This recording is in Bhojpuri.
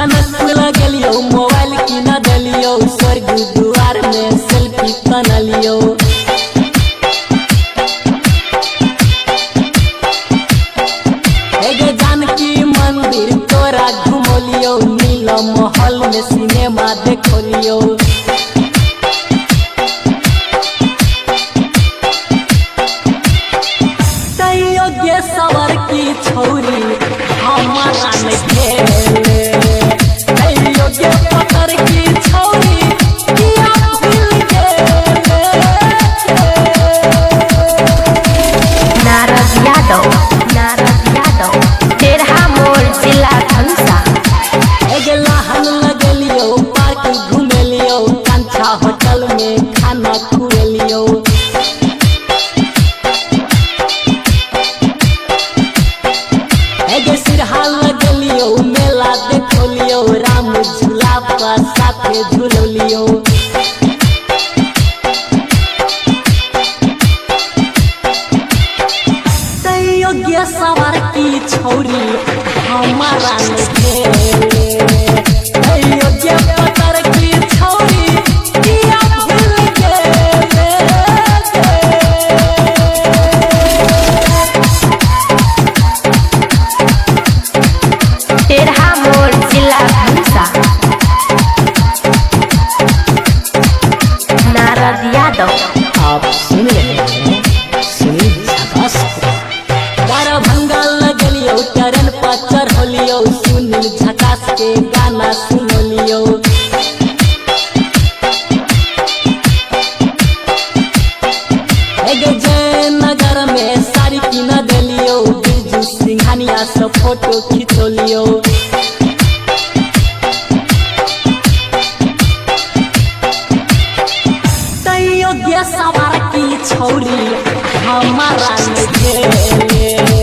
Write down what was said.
जनक लगलियो मोबाइल की न दलियो स्वर्ग द्वार में सेल्फी बनलियो एगे जानकी मंदिर तोरा घुमलियो नीला महल में सिनेमा देखलियो योग्य सवर की छौरी हमारा नहीं योग्य पतर की छौरी नारद यादव तेरहा मोड़ जिला धनुषा एगे लहन लगलियो पार्क घुमेलियो कांछा होटल में खाना खुएलियो एगे सिरहा लगलियो मेला देखलियो राम झूला पर साथे झूलियो योग्य सवार की छौरी हमारा नहीं योग्य पतर की छौरी तेरहा मोड़ जिला धनुषा नारद यादव आप सुन रहे हैं सुनील झकास दरभंगा लगलियो टरन पर चढ़लियो सुनील झकास के गाना सुनलियो एगे जयनगर में साड़ी की न दलियो बिरजू सिंघानिया से फोटो खिंचलियो योग्य सवार की छौरी हमारा नहीं